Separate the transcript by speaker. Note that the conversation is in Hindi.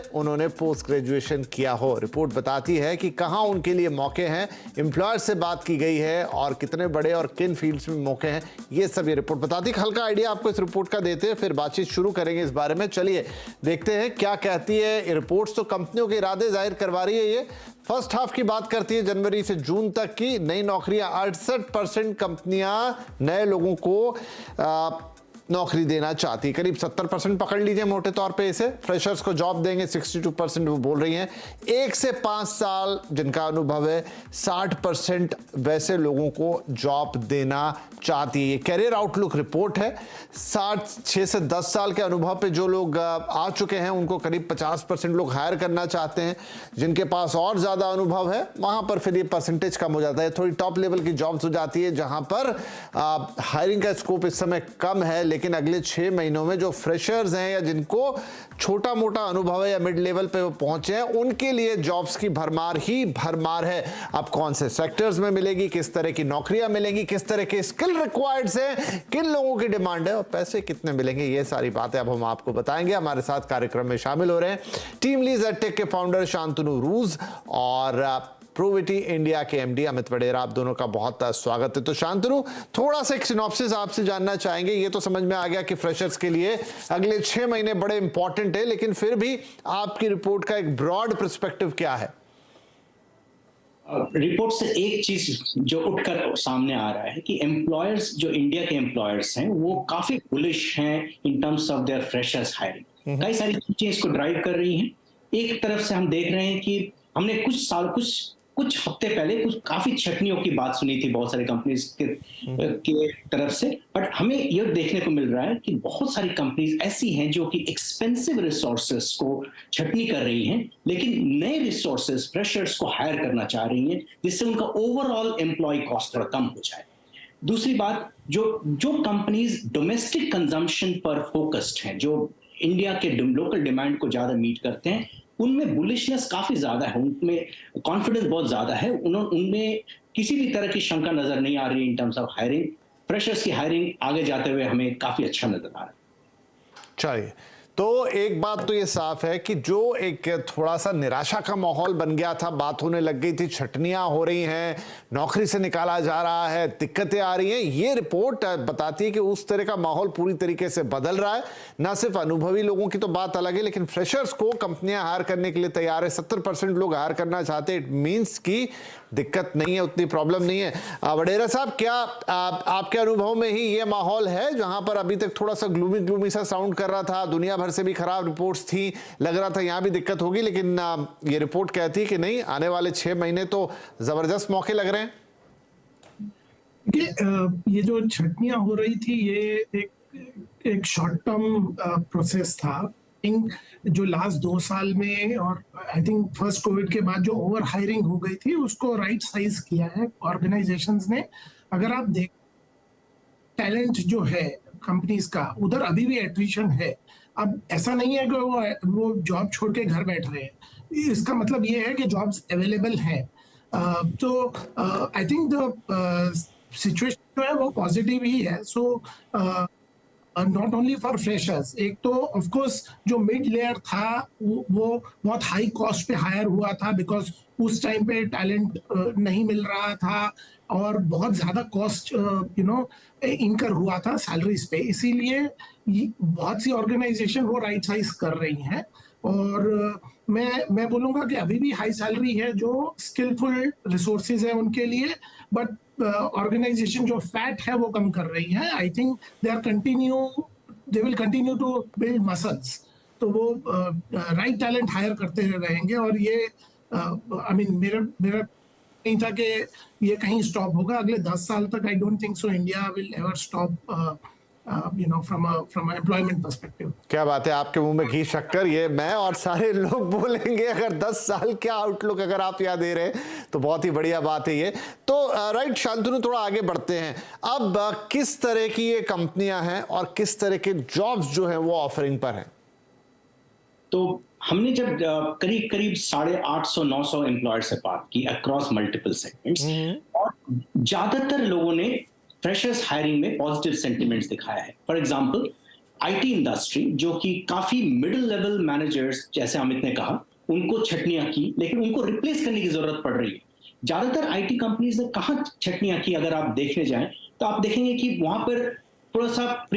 Speaker 1: सिर्फ उन्होंने पोस्ट ग्रेजुएशन किया हो। रिपोर्ट बताती है कि कहां उनके लिए मौके हैं, एम्प्लॉयर से बात की गई है और कितने बड़े और किन फील्ड्स में मौके हैं, ये सब ये रिपोर्ट बताती है। हल्का आइडिया आपको इस रिपोर्ट का देते हैं, फिर बातचीत शुरू करेंगे इस बारे में। चलिए देखते हैं क्या कहती है रिपोर्ट्स। तो कंपनियों के इरादे जाहिर करवा रही है। ये फर्स्ट हाफ की बात करती है, जनवरी से जून तक की नई नौकरियां। 68% कंपनियां नए लोगों को नौकरी देना चाहती। करीब 70% पकड़ लीजिए मोटे तौर पे इसे। फ्रेशर्स को जॉब देंगे 62% वो बोल रही हैं। 1 से 5 साल जिनका अनुभव है 60% वैसे लोगों को जॉब देना चाहती है। ये कैरियर आउटलुक रिपोर्ट है। 6 से 10 साल के अनुभव पे जो लोग आ चुके हैं उनको करीब 50% लोग हायर करना चाहते हैं। जिनके पास और ज्यादा अनुभव है वहां पर फिर ये परसेंटेज कम हो जाता है। थोड़ी टॉप लेवल की जॉब्स हो जाती है जहां पर हायरिंग का स्कोप इस समय कम है। लेकिन अगले 6 महीनों में जो फ्रेशर्स हैं या जिनको छोटा मोटा अनुभव है या मिड लेवल पे वो पहुंचे हैं, उनके लिए जॉब्स की भरमार ही भरमार है। अब कौन से सेक्टर्स में मिलेगी, किस तरह की नौकरियां मिलेंगी, किस तरह के स्किल रिक्वायर्ड्स हैं, किन लोगों की डिमांड है और पैसे कितने मिलेंगे, ये सारी बातें अब हम आपको बताएंगे। हमारे साथ कार्यक्रम में शामिल हो रहे हैं टीम लीज एडटेक के फाउंडर शांतनु रूज और प्रोविटी इंडिया के एमडी अमित वडेरा। आप दोनों का बहुत स्वागत है। तो शांतनु, थोड़ा सा एक सिनॉप्सिस आपसे जानना चाहेंगे। ये तो समझ में आ गया कि फ्रेशर्स के लिए अगले 6 महीने बड़े इंपॉर्टेंट है, लेकिन फिर भी आपकी रिपोर्ट का एक ब्रॉड पर्सपेक्टिव क्या है?
Speaker 2: रिपोर्ट से एक चीज जो उठकर सामने आ रहा है कि एम्प्लॉयर्स, जो इंडिया के एम्प्लॉयर्स हैं, वो काफी बुलिश हैं in terms of their freshers hiring. कई सारी चीजें इसको ड्राइव कर रही हैं। एक तरफ से हम देख रहे हैं कि हमने कुछ हफ्ते पहले कुछ काफी छटनियों की बात सुनी थी बहुत सारी कंपनीज के तरफ से, बट हमें यह देखने को मिल रहा है कि बहुत सारी कंपनीज ऐसी हैं जो कि एक्सपेंसिव रिसोर्सेस को छटनी कर रही हैं, लेकिन नए रिसोर्सेस, फ्रेशर्स को हायर करना चाह रही हैं, जिससे उनका ओवरऑल एम्प्लॉय कॉस्ट थोड़ा कम हो जाए। दूसरी बात, जो कंपनीज डोमेस्टिक कंजम्पशन पर फोकस्ड हैं, जो इंडिया के लोकल डिमांड को ज्यादा मीट करते हैं, उनमें बुलिशनेस काफी ज्यादा है, उनमें कॉन्फिडेंस बहुत ज्यादा है, उनमें किसी भी तरह की शंका नजर नहीं आ रही in terms of hiring. Freshers की हायरिंग आगे जाते हुए हमें काफी अच्छा नजर आ रहा है।
Speaker 1: चलिए, तो एक बात तो ये साफ है कि जो एक थोड़ा सा निराशा का माहौल बन गया था, बात होने लग गई थी, छटनियां हो रही हैं, नौकरी से निकाला जा रहा है, दिक्कतें आ रही हैं, ये रिपोर्ट बताती है कि उस तरह का माहौल पूरी तरीके से बदल रहा है। ना सिर्फ अनुभवी लोगों की तो बात अलग है, लेकिन फ्रेशर्स को कंपनियां हायर करने के लिए तैयार है। 70% लोग हायर करना चाहते हैं। इट मीन्स की दिक्कत नहीं है, उतनी प्रॉब्लम नहीं है। वडेरा साहब, क्या आपके अनुभव में ही ये माहौल है जहां पर अभी तक थोड़ा सा ग्लूमी सा साउंड कर रहा था, दुनिया भर से भी खराब रिपोर्ट्स थी, लग रहा था यहां भी दिक्कत होगी, लेकिन ये रिपोर्ट कहती है कि नहीं, आने वाले 6 महीने तो जबरदस्त मौके लग रहे हैं?
Speaker 3: ये जो छटनियां हो रही थी, ये एक शॉर्ट टर्म प्रोसेस था। जो लास्ट 2 साल में और आई थिंक फर्स्ट कोविड के बाद जो ओवर हायरिंग हो गई थी, उसको राइट साइज किया है ऑर्गेनाइजेशंस ने। अगर आप देख, टैलेंट जो है कंपनीज का, उधर अभी भी एट्रिशन है। अब ऐसा नहीं है कि वो जॉब छोड़ के घर बैठ रहे हैं। इसका मतलब ये है कि जॉब्स अवेलेबल हैं। तो आई थिंक द सिचुएशन जो है वो पॉजिटिव ही है। So not only for freshers, एक तो ऑफ कोर्स जो मिड लेयर था वो बहुत हाई कॉस्ट पे हायर हुआ था, बिकॉज उस टाइम पे टैलेंट नहीं मिल रहा था और बहुत ज्यादा कॉस्ट इनकर हुआ था सैलरीज पे। इसीलिए बहुत सी ऑर्गेनाइजेशन वो राइट साइज कर रही हैं। और मैं बोलूंगा कि अभी भी हाई सैलरी है जो स्किलफुल रिसोर्सेज है उनके लिए, बट ऑर्गेनाइजेशन जो फैट है वो कम कर रही है। I think they will continue to build muscles. तो वो राइट टैलेंट हायर करते रहेंगे। और ये आई मीन मेरा नहीं था कि ये कहीं स्टॉप होगा अगले 10 साल तक। I don't think so India will ever stop from employment perspective।
Speaker 1: क्या बात है, आपके मुंह में घी शक्कर, ये मैं और सारे लोग बोलेंगे। अगर 10 साल क्या आउटलुक अगर आप यहाँ दे रहे हैं तो बहुत ही बढ़िया बात है ये तो। राइट शांतनु, थोड़ा आगे बढ़ते हैं। अब किस तरह की ये कंपनियां हैं और किस तरह के जॉब्स जो हैं वो ऑफरिंग पर हैं?
Speaker 2: तो हमने जब करीब 850-900 एम्प्लॉयर से बात की अक्रॉस मल्टीपल सेगमेंट्स, और ज्यादातर लोगों ने फ्रेशर्स हायरिंग में पॉजिटिव सेंटिमेंट्स दिखाया है। फॉर एग्जांपल, आईटी इंडस्ट्री, जो कि काफी मिडिल लेवल मैनेजर्स, जैसे अमित ने कहा, उनको छटनियां की, लेकिन उनको रिप्लेस करने की जरूरत पड़ रही है। ज्यादातर आईटी कंपनीज ने कहाँ छटनियां की, अगर आप देखने जाएं तो आप देखेंगे कि वहां पर थोड़ा सा